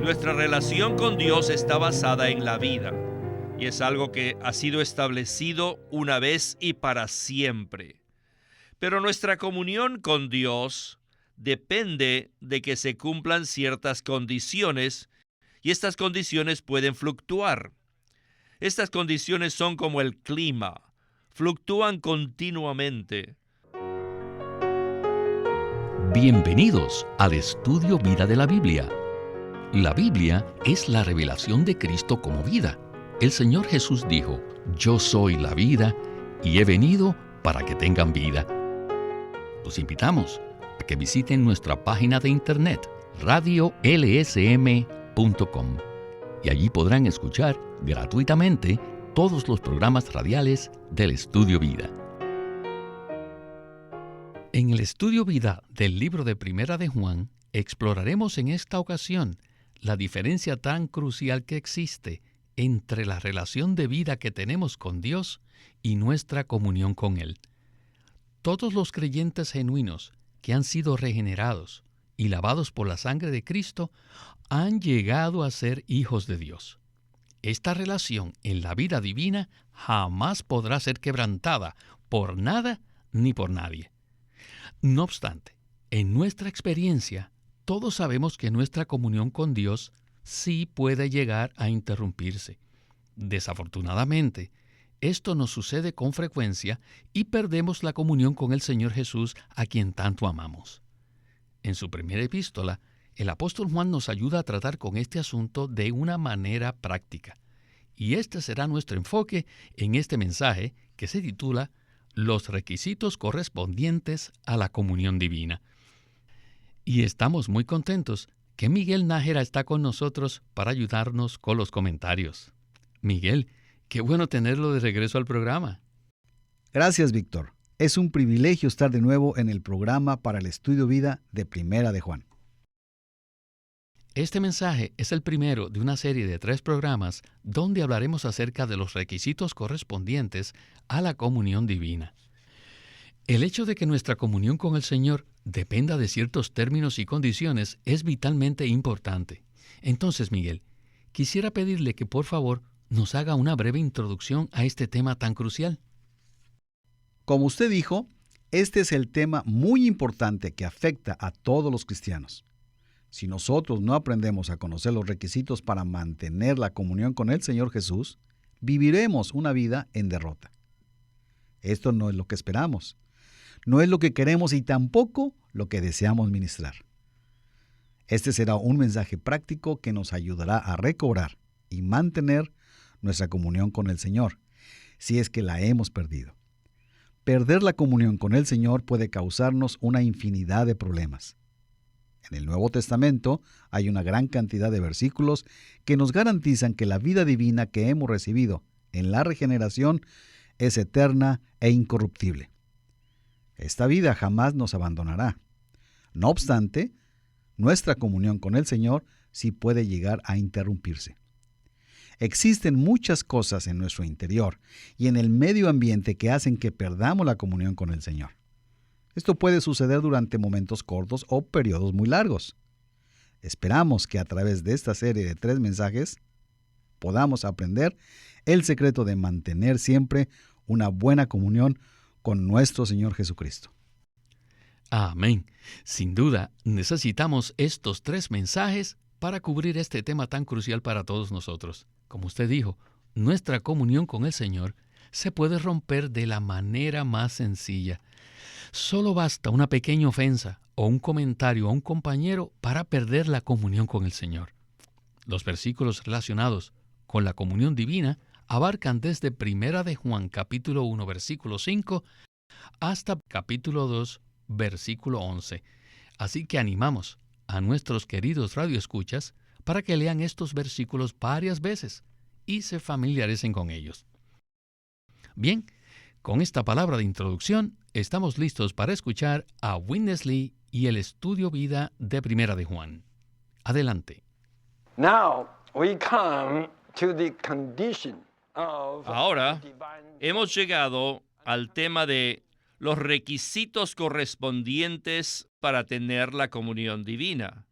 Nuestra relación con Dios está basada en la vida, y es algo que ha sido establecido una vez y para siempre. Pero nuestra comunión con Dios depende de que se cumplan ciertas condiciones, y estas condiciones pueden fluctuar. Estas condiciones son como el clima, fluctúan continuamente. Bienvenidos al Estudio Vida de la Biblia. La Biblia es la revelación de Cristo como vida. El Señor Jesús dijo: "Yo soy la vida y he venido para que tengan vida". Los invitamos a que visiten nuestra página de internet radiolsm.com y allí podrán escuchar gratuitamente todos los programas radiales del Estudio Vida. En el Estudio Vida del libro de Primera de Juan, exploraremos en esta ocasión la diferencia tan crucial que existe entre la relación de vida que tenemos con Dios y nuestra comunión con Él. Todos los creyentes genuinos que han sido regenerados y lavados por la sangre de Cristo han llegado a ser hijos de Dios. Esta relación en la vida divina jamás podrá ser quebrantada por nada ni por nadie. No obstante, en nuestra experiencia, todos sabemos que nuestra comunión con Dios sí puede llegar a interrumpirse. Desafortunadamente, esto nos sucede con frecuencia y perdemos la comunión con el Señor Jesús, a quien tanto amamos. En su primera epístola, el apóstol Juan nos ayuda a tratar con este asunto de una manera práctica. Y este será nuestro enfoque en este mensaje que se titula Los requisitos correspondientes a la comunión divina. Y estamos muy contentos que Miguel Nájera está con nosotros para ayudarnos con los comentarios. Miguel, qué bueno tenerlo de regreso al programa. Gracias, Víctor. Es un privilegio estar de nuevo en el programa para el Estudio Vida de Primera de Juan. Este mensaje es el primero de una serie de 3 programas donde hablaremos acerca de los requisitos correspondientes a la comunión divina. El hecho de que nuestra comunión con el Señor dependa de ciertos términos y condiciones es vitalmente importante. Entonces, Miguel, quisiera pedirle que por favor nos haga una breve introducción a este tema tan crucial. Como usted dijo, este es el tema muy importante que afecta a todos los cristianos. Si nosotros no aprendemos a conocer los requisitos para mantener la comunión con el Señor Jesús, viviremos una vida en derrota. Esto no es lo que esperamos, no es lo que queremos y tampoco lo que deseamos ministrar. Este será un mensaje práctico que nos ayudará a recobrar y mantener nuestra comunión con el Señor, si es que la hemos perdido. Perder la comunión con el Señor puede causarnos una infinidad de problemas. En el Nuevo Testamento hay una gran cantidad de versículos que nos garantizan que la vida divina que hemos recibido en la regeneración es eterna e incorruptible. Esta vida jamás nos abandonará. No obstante, nuestra comunión con el Señor sí puede llegar a interrumpirse. Existen muchas cosas en nuestro interior y en el medio ambiente que hacen que perdamos la comunión con el Señor. Esto puede suceder durante momentos cortos o periodos muy largos. Esperamos que a través de esta serie de 3 mensajes podamos aprender el secreto de mantener siempre una buena comunión con nuestro Señor Jesucristo. Amén. Sin duda, necesitamos estos 3 mensajes para cubrir este tema tan crucial para todos nosotros. Como usted dijo, nuestra comunión con el Señor se puede romper de la manera más sencilla. Solo basta una pequeña ofensa o un comentario a un compañero para perder la comunión con el Señor. Los versículos relacionados con la comunión divina abarcan desde Primera de Juan capítulo 1 versículo 5 hasta capítulo 2 versículo 11. Así que animamos a nuestros queridos radioescuchas para que lean estos versículos varias veces y se familiaricen con ellos. Bien, con esta palabra de introducción, estamos listos para escuchar a Witness Lee y el Estudio Vida de Primera de Juan. Adelante. Ahora hemos llegado al tema de los requisitos correspondientes para tener la comunión divina.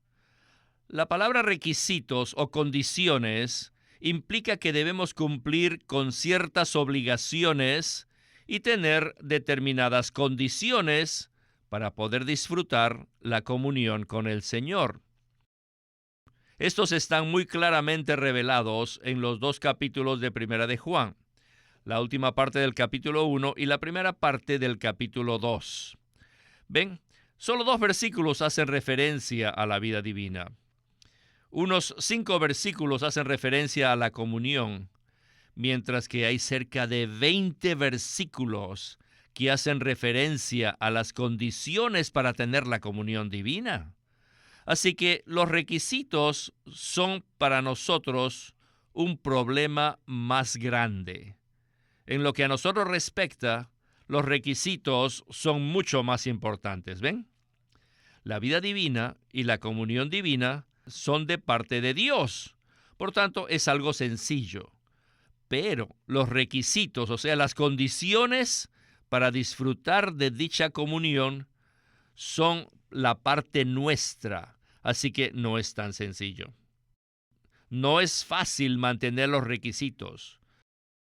La palabra requisitos o condiciones implica que debemos cumplir con ciertas obligaciones y tener determinadas condiciones para poder disfrutar la comunión con el Señor. Estos están muy claramente revelados en los 2 capítulos de Primera de Juan, la última parte del capítulo 1 y la primera parte del capítulo 2. ¿Ven? Solo 2 versículos hacen referencia a la vida divina. Unos 5 versículos hacen referencia a la comunión, mientras que hay cerca de 20 versículos que hacen referencia a las condiciones para tener la comunión divina. Así que los requisitos son para nosotros un problema más grande. En lo que a nosotros respecta, los requisitos son mucho más importantes, ¿ven? La vida divina y la comunión divina son de parte de Dios. Por tanto, es algo sencillo. Pero los requisitos, o sea, las condiciones para disfrutar de dicha comunión, son la parte nuestra. Así que no es tan sencillo. No es fácil mantener los requisitos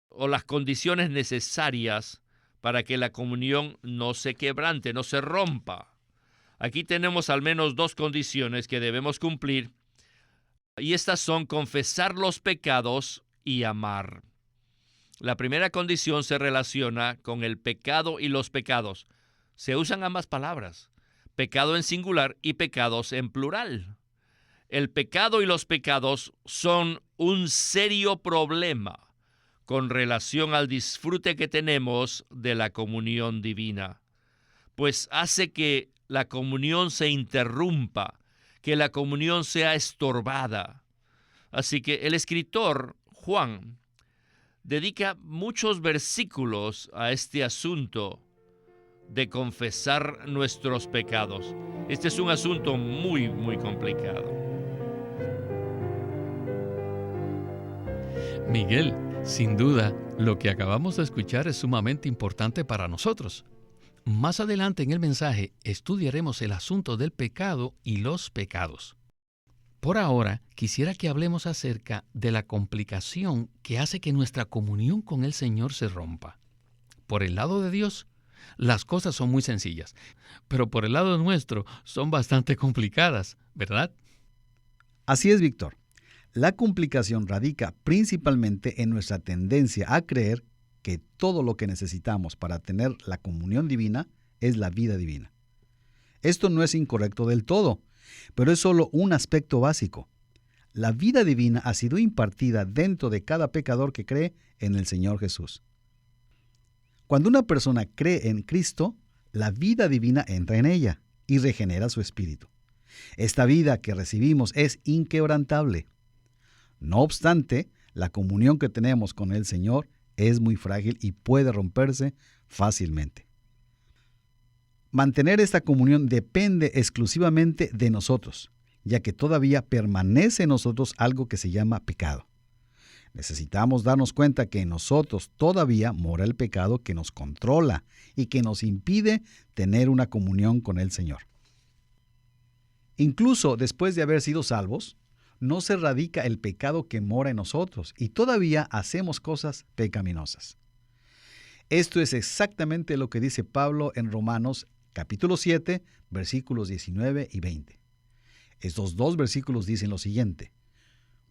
o las condiciones necesarias para que la comunión no se quebrante, no se rompa. Aquí tenemos al menos 2 condiciones que debemos cumplir, y estas son confesar los pecados y amar. La primera condición se relaciona con el pecado y los pecados. Se usan ambas palabras, pecado en singular y pecados en plural. El pecado y los pecados son un serio problema con relación al disfrute que tenemos de la comunión divina, pues hace que la comunión se interrumpa, que la comunión sea estorbada. Así que el escritor Juan dedica muchos versículos a este asunto de confesar nuestros pecados. Este es un asunto muy, muy complicado. Miguel, sin duda, lo que acabamos de escuchar es sumamente importante para nosotros. Más adelante en el mensaje estudiaremos el asunto del pecado y los pecados. Por ahora, quisiera que hablemos acerca de la complicación que hace que nuestra comunión con el Señor se rompa. Por el lado de Dios, las cosas son muy sencillas, pero por el lado nuestro son bastante complicadas, ¿verdad? Así es, Víctor. La complicación radica principalmente en nuestra tendencia a creer que todo lo que necesitamos para tener la comunión divina es la vida divina. Esto no es incorrecto del todo, pero es solo un aspecto básico. La vida divina ha sido impartida dentro de cada pecador que cree en el Señor Jesús. Cuando una persona cree en Cristo, la vida divina entra en ella y regenera su espíritu. Esta vida que recibimos es inquebrantable. No obstante, la comunión que tenemos con el Señor es muy frágil y puede romperse fácilmente. Mantener esta comunión depende exclusivamente de nosotros, ya que todavía permanece en nosotros algo que se llama pecado. Necesitamos darnos cuenta que en nosotros todavía mora el pecado que nos controla y que nos impide tener una comunión con el Señor. Incluso después de haber sido salvos, no se erradica el pecado que mora en nosotros y todavía hacemos cosas pecaminosas. Esto es exactamente lo que dice Pablo en Romanos capítulo 7, versículos 19 y 20. Estos 2 versículos dicen lo siguiente: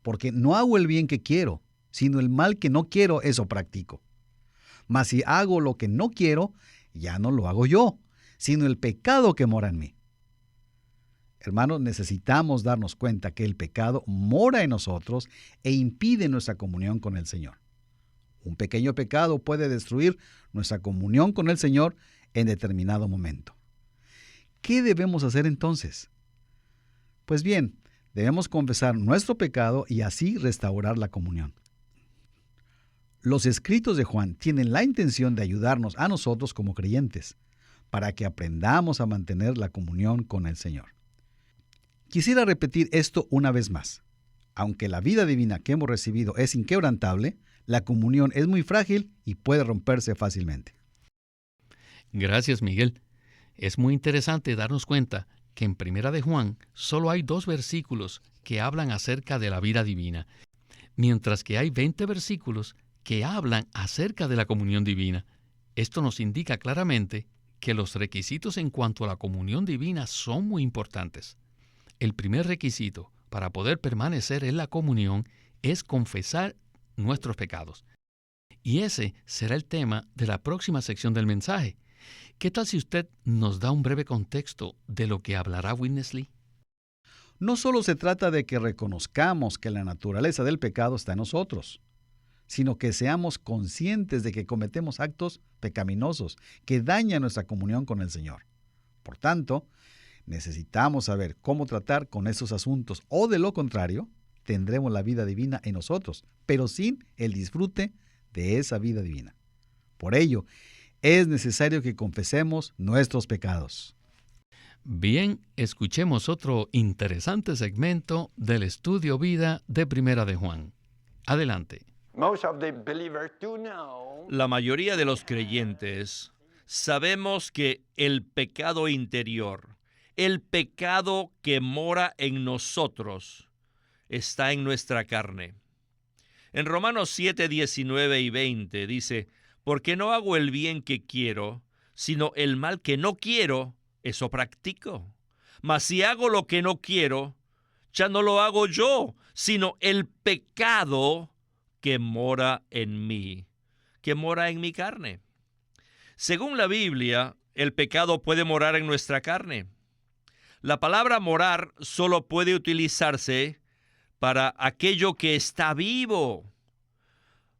porque no hago el bien que quiero, sino el mal que no quiero, eso practico. Mas si hago lo que no quiero, ya no lo hago yo, sino el pecado que mora en mí. Hermanos, necesitamos darnos cuenta que el pecado mora en nosotros e impide nuestra comunión con el Señor. Un pequeño pecado puede destruir nuestra comunión con el Señor en determinado momento. ¿Qué debemos hacer entonces? Pues bien, debemos confesar nuestro pecado y así restaurar la comunión. Los escritos de Juan tienen la intención de ayudarnos a nosotros como creyentes, para que aprendamos a mantener la comunión con el Señor. Quisiera repetir esto una vez más. Aunque la vida divina que hemos recibido es inquebrantable, la comunión es muy frágil y puede romperse fácilmente. Gracias, Miguel. Es muy interesante darnos cuenta que en Primera de Juan solo hay 2 versículos que hablan acerca de la vida divina, mientras que hay 20 versículos que hablan acerca de la comunión divina. Esto nos indica claramente que los requisitos en cuanto a la comunión divina son muy importantes. El primer requisito para poder permanecer en la comunión es confesar nuestros pecados. Y ese será el tema de la próxima sección del mensaje. ¿Qué tal si usted nos da un breve contexto de lo que hablará Witness Lee? No solo se trata de que reconozcamos que la naturaleza del pecado está en nosotros, sino que seamos conscientes de que cometemos actos pecaminosos que dañan nuestra comunión con el Señor. Por tanto, necesitamos saber cómo tratar con esos asuntos, o de lo contrario, tendremos la vida divina en nosotros, pero sin el disfrute de esa vida divina. Por ello, es necesario que confesemos nuestros pecados. Bien, escuchemos otro interesante segmento del estudio vida de Primera de Juan. Adelante. La mayoría de los creyentes sabemos que el pecado interior, el pecado que mora en nosotros, está en nuestra carne. En Romanos 7, 19 y 20 dice, «Porque no hago el bien que quiero, sino el mal que no quiero, eso practico. Mas si hago lo que no quiero, ya no lo hago yo, sino el pecado que mora en mí, que mora en mi carne». Según la Biblia, el pecado puede morar en nuestra carne. La palabra morar solo puede utilizarse para aquello que está vivo.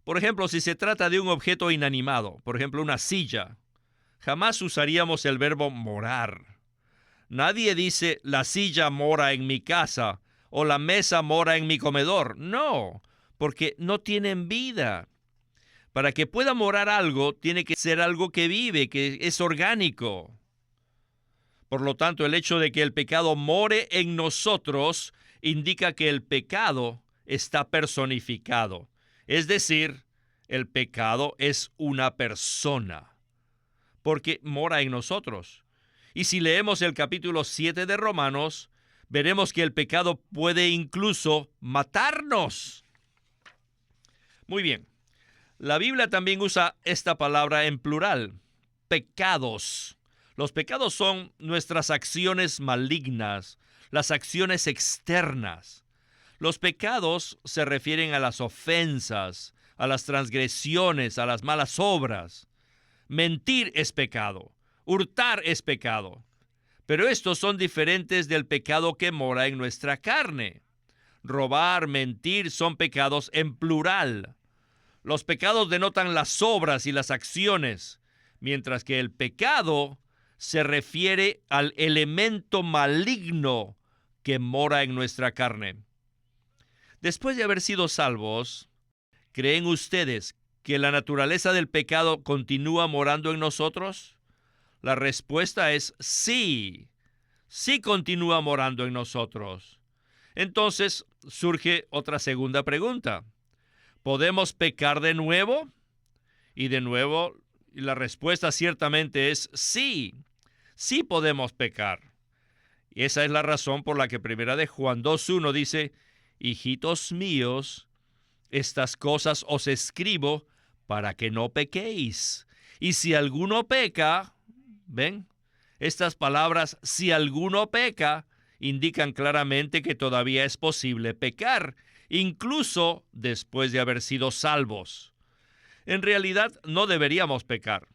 Por ejemplo, si se trata de un objeto inanimado, por ejemplo, una silla, jamás usaríamos el verbo morar. Nadie dice, la silla mora en mi casa o la mesa mora en mi comedor. No, porque no tienen vida. Para que pueda morar algo, tiene que ser algo que vive, que es orgánico. Por lo tanto, el hecho de que el pecado more en nosotros indica que el pecado está personificado. Es decir, el pecado es una persona, porque mora en nosotros. Y si leemos el capítulo 7 de Romanos, veremos que el pecado puede incluso matarnos. Muy bien. La Biblia también usa esta palabra en plural, pecados. Los pecados son nuestras acciones malignas, las acciones externas. Los pecados se refieren a las ofensas, a las transgresiones, a las malas obras. Mentir es pecado, hurtar es pecado. Pero estos son diferentes del pecado que mora en nuestra carne. Robar, mentir son pecados en plural. Los pecados denotan las obras y las acciones, mientras que el pecado se refiere al elemento maligno que mora en nuestra carne. Después de haber sido salvos, ¿creen ustedes que la naturaleza del pecado continúa morando en nosotros? La respuesta es sí. Sí continúa morando en nosotros. Entonces surge otra segunda pregunta. ¿Podemos pecar de nuevo? Y de nuevo, la respuesta ciertamente es sí. Sí podemos pecar. Y esa es la razón por la que Primera de Juan 2:1 dice, «Hijitos míos, estas cosas os escribo para que no pequéis. Y si alguno peca», ¿ven? Estas palabras, si alguno peca, indican claramente que todavía es posible pecar, incluso después de haber sido salvos. En realidad, no deberíamos pecar,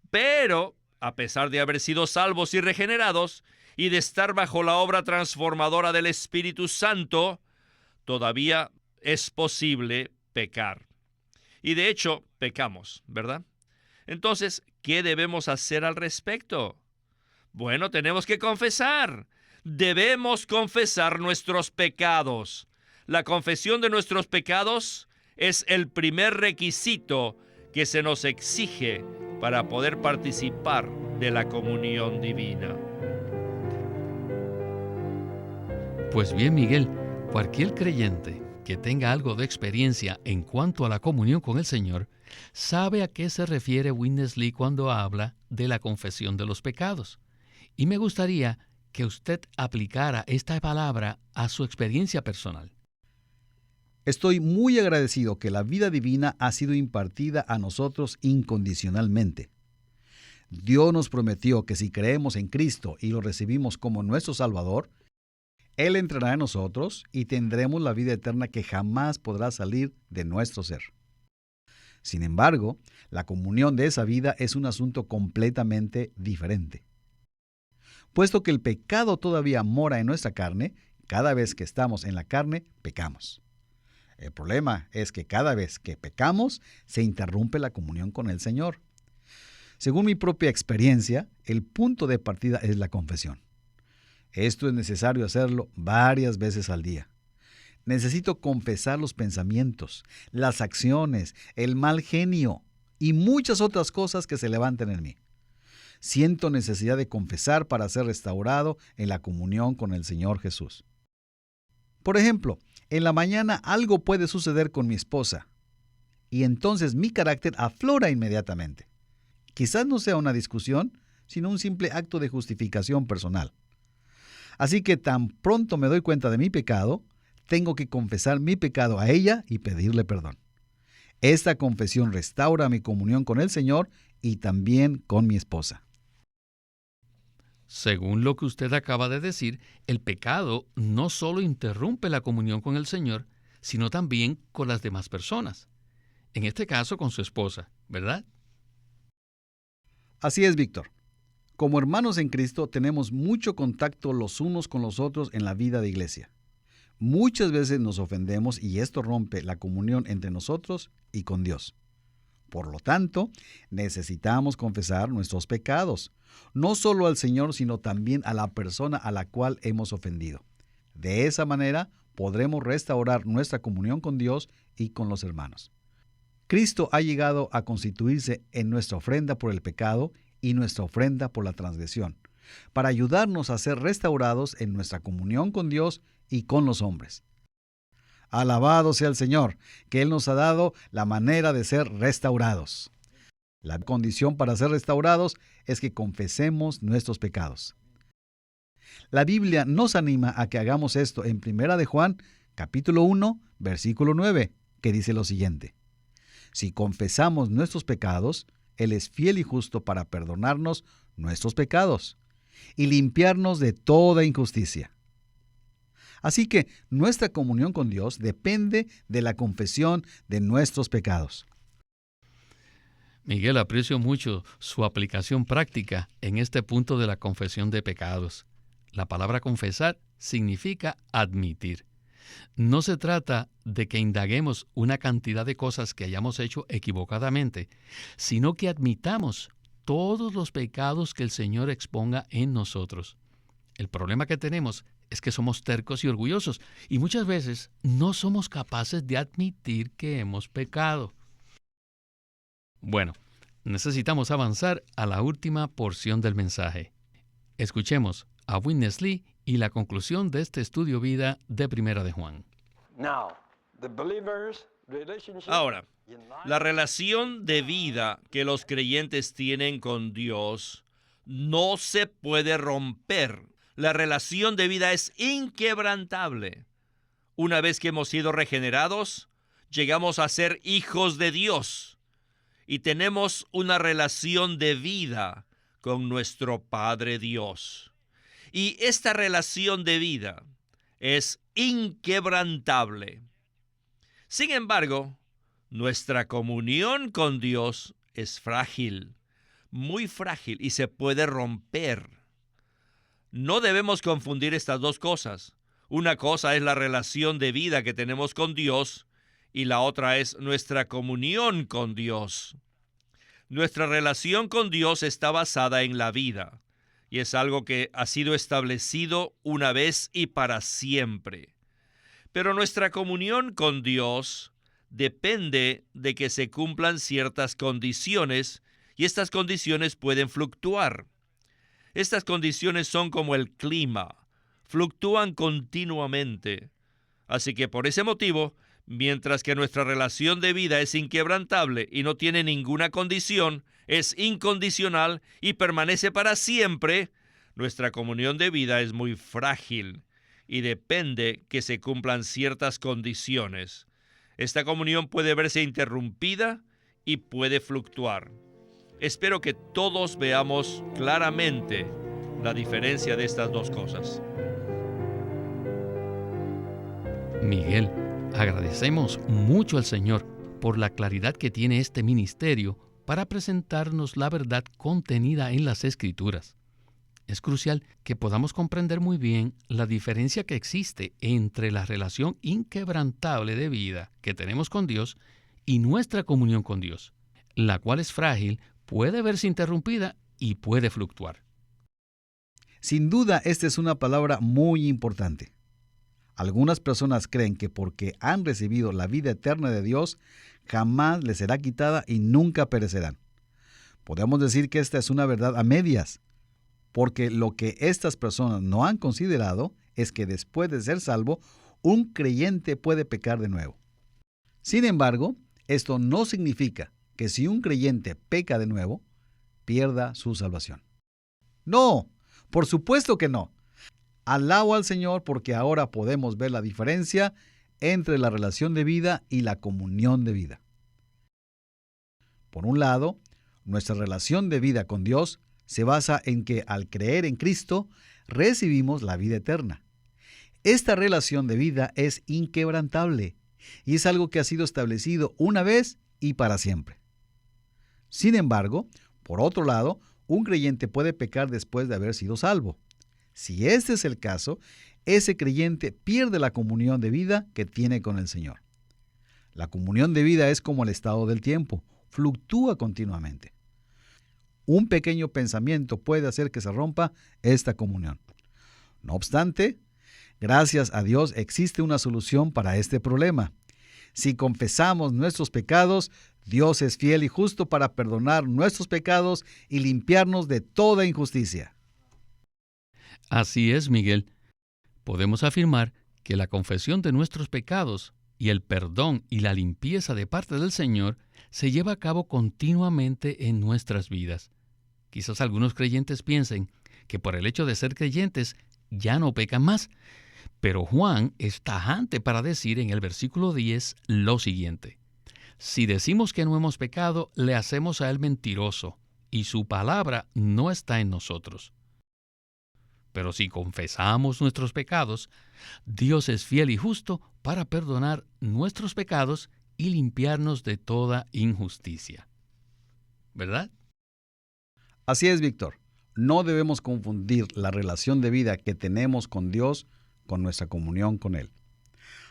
pero a pesar de haber sido salvos y regenerados, y de estar bajo la obra transformadora del Espíritu Santo, todavía es posible pecar. Y de hecho, pecamos, ¿verdad? Entonces, ¿qué debemos hacer al respecto? Bueno, tenemos que confesar. Debemos confesar nuestros pecados. La confesión de nuestros pecados es el primer requisito que se nos exige para poder participar de la comunión divina. Pues bien, Miguel, cualquier creyente que tenga algo de experiencia en cuanto a la comunión con el Señor, sabe a qué se refiere Witness Lee cuando habla de la confesión de los pecados. Y me gustaría que usted aplicara esta palabra a su experiencia personal. Estoy muy agradecido que la vida divina ha sido impartida a nosotros incondicionalmente. Dios nos prometió que si creemos en Cristo y lo recibimos como nuestro Salvador, Él entrará en nosotros y tendremos la vida eterna que jamás podrá salir de nuestro ser. Sin embargo, la comunión de esa vida es un asunto completamente diferente. Puesto que el pecado todavía mora en nuestra carne, cada vez que estamos en la carne, pecamos. El problema es que cada vez que pecamos, se interrumpe la comunión con el Señor. Según mi propia experiencia, el punto de partida es la confesión. Esto es necesario hacerlo varias veces al día. Necesito confesar los pensamientos, las acciones, el mal genio y muchas otras cosas que se levanten en mí. Siento necesidad de confesar para ser restaurado en la comunión con el Señor Jesús. Por ejemplo, en la mañana algo puede suceder con mi esposa y entonces mi carácter aflora inmediatamente. Quizás no sea una discusión, sino un simple acto de justificación personal. Así que tan pronto me doy cuenta de mi pecado, tengo que confesar mi pecado a ella y pedirle perdón. Esta confesión restaura mi comunión con el Señor y también con mi esposa. Según lo que usted acaba de decir, el pecado no solo interrumpe la comunión con el Señor, sino también con las demás personas. En este caso, con su esposa, ¿verdad? Así es, Víctor. Como hermanos en Cristo, tenemos mucho contacto los unos con los otros en la vida de iglesia. Muchas veces nos ofendemos y esto rompe la comunión entre nosotros y con Dios. Por lo tanto, necesitamos confesar nuestros pecados, no solo al Señor, sino también a la persona a la cual hemos ofendido. De esa manera, podremos restaurar nuestra comunión con Dios y con los hermanos. Cristo ha llegado a constituirse en nuestra ofrenda por el pecado y nuestra ofrenda por la transgresión, para ayudarnos a ser restaurados en nuestra comunión con Dios y con los hombres. Alabado sea el Señor, que Él nos ha dado la manera de ser restaurados. La condición para ser restaurados es que confesemos nuestros pecados. La Biblia nos anima a que hagamos esto en 1 de Juan, capítulo 1, versículo 9, que dice lo siguiente: si confesamos nuestros pecados, Él es fiel y justo para perdonarnos nuestros pecados y limpiarnos de toda injusticia. Así que nuestra comunión con Dios depende de la confesión de nuestros pecados. Miguel, aprecio mucho su aplicación práctica en este punto de la confesión de pecados. La palabra confesar significa admitir. No se trata de que indaguemos una cantidad de cosas que hayamos hecho equivocadamente, sino que admitamos todos los pecados que el Señor exponga en nosotros. El problema que tenemos es que somos tercos y orgullosos y muchas veces no somos capaces de admitir que hemos pecado. Bueno, necesitamos avanzar a la última porción del mensaje. Escuchemos a Witness Lee y la conclusión de este estudio vida de 1 de Juan. Ahora, la relación de vida que los creyentes tienen con Dios no se puede romper. La relación de vida es inquebrantable. Una vez que hemos sido regenerados, llegamos a ser hijos de Dios y tenemos una relación de vida con nuestro Padre Dios. Y esta relación de vida es inquebrantable. Sin embargo, nuestra comunión con Dios es frágil, muy frágil y se puede romper. No debemos confundir estas dos cosas. Una cosa es la relación de vida que tenemos con Dios y la otra es nuestra comunión con Dios. Nuestra relación con Dios está basada en la vida y es algo que ha sido establecido una vez y para siempre. Pero nuestra comunión con Dios depende de que se cumplan ciertas condiciones y estas condiciones pueden fluctuar. Estas condiciones son como el clima, fluctúan continuamente. Así que por ese motivo, mientras que nuestra relación de vida es inquebrantable y no tiene ninguna condición, es incondicional y permanece para siempre, Nuestra comunión de vida es muy frágil y depende que se cumplan ciertas condiciones. Esta comunión puede verse interrumpida y puede fluctuar. Espero que todos veamos claramente la diferencia de estas dos cosas. Miguel, agradecemos mucho al Señor por la claridad que tiene este ministerio para presentarnos la verdad contenida en las Escrituras. Es crucial que podamos comprender muy bien la diferencia que existe entre la relación inquebrantable de vida que tenemos con Dios y nuestra comunión con Dios, la cual es frágil, puede verse interrumpida y puede fluctuar. Sin duda, esta es una palabra muy importante. Algunas personas creen que porque han recibido la vida eterna de Dios, jamás les será quitada y nunca perecerán. Podemos decir que esta es una verdad a medias, porque lo que estas personas no han considerado es que después de ser salvo, un creyente puede pecar de nuevo. Sin embargo, esto no significa que si un creyente peca de nuevo, pierda su salvación. No, por supuesto que no. Alabo al Señor porque ahora podemos ver la diferencia entre la relación de vida y la comunión de vida. Por un lado, nuestra relación de vida con Dios se basa en que al creer en Cristo recibimos la vida eterna. Esta relación de vida es inquebrantable y es algo que ha sido establecido una vez y para siempre. Sin embargo, por otro lado, un creyente puede pecar después de haber sido salvo. Si este es el caso, ese creyente pierde la comunión de vida que tiene con el Señor. La comunión de vida es como el estado del tiempo, fluctúa continuamente. Un pequeño pensamiento puede hacer que se rompa esta comunión. No obstante, gracias a Dios existe una solución para este problema. Si confesamos nuestros pecados, Dios es fiel y justo para perdonar nuestros pecados y limpiarnos de toda injusticia. Así es, Miguel. Podemos afirmar que la confesión de nuestros pecados y el perdón y la limpieza de parte del Señor se lleva a cabo continuamente en nuestras vidas. Quizás algunos creyentes piensen que por el hecho de ser creyentes ya no pecan más, pero Juan es tajante para decir en el versículo 10 lo siguiente: si decimos que no hemos pecado, le hacemos a él mentiroso, y su palabra no está en nosotros. Pero si confesamos nuestros pecados, Dios es fiel y justo para perdonar nuestros pecados y limpiarnos de toda injusticia. ¿Verdad? Así es, Víctor. No debemos confundir la relación de vida que tenemos con Dios con nuestra comunión con Él.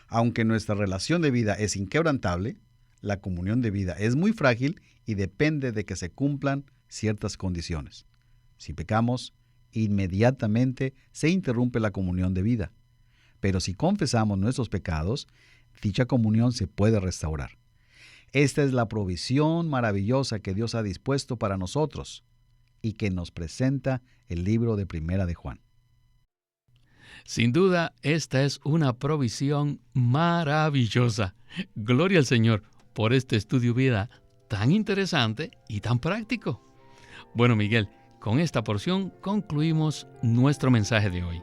Aunque nuestra relación de vida es inquebrantable, la comunión de vida es muy frágil y depende de que se cumplan ciertas condiciones. Si pecamos, inmediatamente se interrumpe la comunión de vida. Pero si confesamos nuestros pecados, dicha comunión se puede restaurar. Esta es la provisión maravillosa que Dios ha dispuesto para nosotros y que nos presenta el libro de Primera de Juan. Sin duda, esta es una provisión maravillosa. Gloria al Señor por este estudio vida tan interesante y tan práctico. Bueno, Miguel, con esta porción concluimos nuestro mensaje de hoy.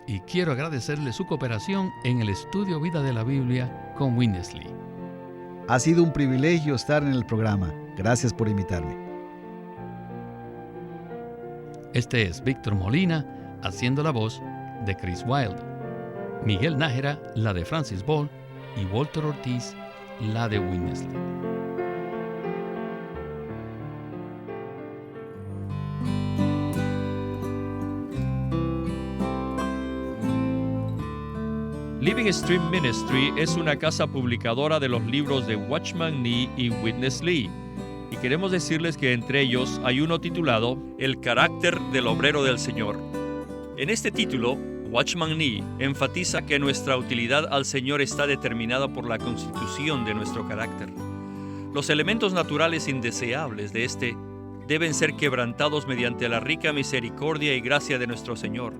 Y quiero agradecerle su cooperación en el estudio vida de la Biblia con Witness Lee. Ha sido un privilegio estar en el programa. Gracias por invitarme. Este es Víctor Molina haciendo la voz de Chris Wilde, Miguel Nájera la de Francis Ball y Walter Ortiz la de Witness Lee. Living Stream Ministry es una casa publicadora de los libros de Watchman Nee y Witness Lee. Y queremos decirles que entre ellos hay uno titulado El carácter del obrero del Señor. En este título, Watchman Nee enfatiza que nuestra utilidad al Señor está determinada por la constitución de nuestro carácter. Los elementos naturales indeseables de este deben ser quebrantados mediante la rica misericordia y gracia de nuestro Señor,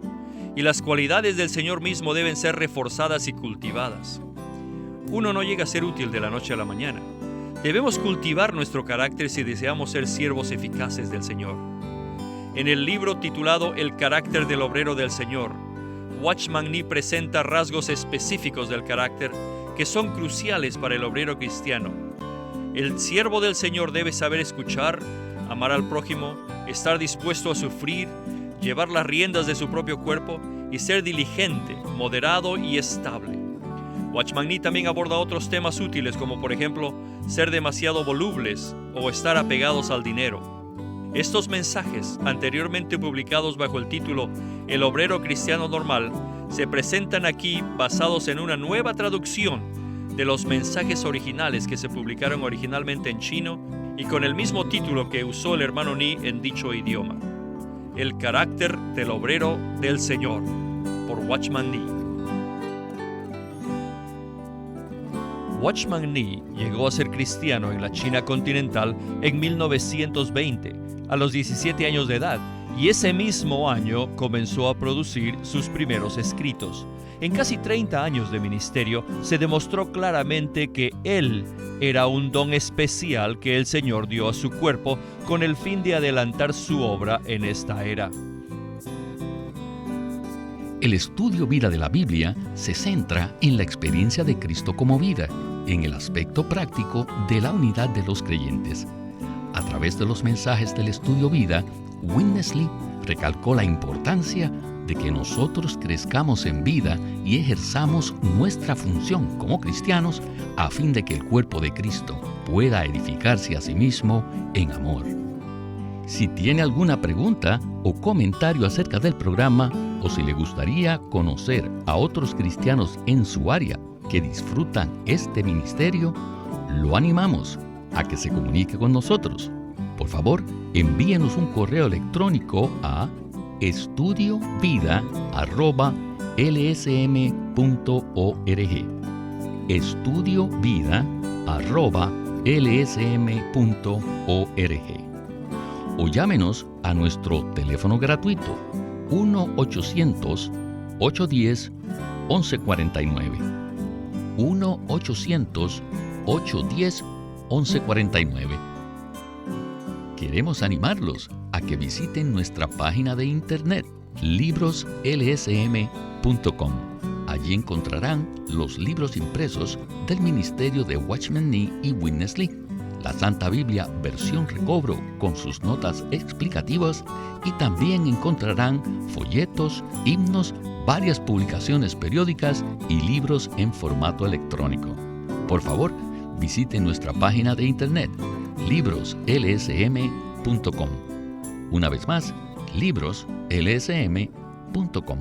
y las cualidades del Señor mismo deben ser reforzadas y cultivadas. Uno no llega a ser útil de la noche a la mañana. Debemos cultivar nuestro carácter si deseamos ser siervos eficaces del Señor. En el libro titulado El carácter del obrero del Señor, Watchman Nee presenta rasgos específicos del carácter que son cruciales para el obrero cristiano. El siervo del Señor debe saber escuchar, amar al prójimo, estar dispuesto a sufrir, llevar las riendas de su propio cuerpo y ser diligente, moderado y estable. Watchman Nee también aborda otros temas útiles como por ejemplo ser demasiado volubles o estar apegados al dinero. Estos mensajes, anteriormente publicados bajo el título El obrero cristiano normal, se presentan aquí basados en una nueva traducción de los mensajes originales que se publicaron originalmente en chino y con el mismo título que usó el hermano Nee en dicho idioma. El carácter del obrero del Señor, por Watchman Nee. Watchman Nee llegó a ser cristiano en la China continental en 1920, a los 17 años de edad, y ese mismo año comenzó a producir sus primeros escritos. En casi 30 años de ministerio se demostró claramente que él era un don especial que el Señor dio a su cuerpo con el fin de adelantar su obra en esta era. El estudio vida de la Biblia se centra en la experiencia de Cristo como vida, en el aspecto práctico de la unidad de los creyentes. A través de los mensajes del estudio vida, Witness Lee recalcó la importancia de que nosotros crezcamos en vida y ejerzamos nuestra función como cristianos a fin de que el cuerpo de Cristo pueda edificarse a sí mismo en amor. Si tiene alguna pregunta o comentario acerca del programa o si le gustaría conocer a otros cristianos en su área que disfrutan este ministerio, lo animamos a que se comunique con nosotros. Por favor, envíenos un correo electrónico a estudiovida@lsm.org. estudiovida@lsm.org. O llámenos a nuestro teléfono gratuito 1-800-810-1149. 1-800-810-1149. Queremos animarlos a que visiten nuestra página de internet libroslsm.com. Allí encontrarán los libros impresos del ministerio de Watchman Nee y Witness Lee, la Santa Biblia versión recobro con sus notas explicativas, y también encontrarán folletos, himnos, varias publicaciones periódicas y libros en formato electrónico. Por favor, visiten nuestra página de internet libroslsm.com. Una vez más, libroslsm.com.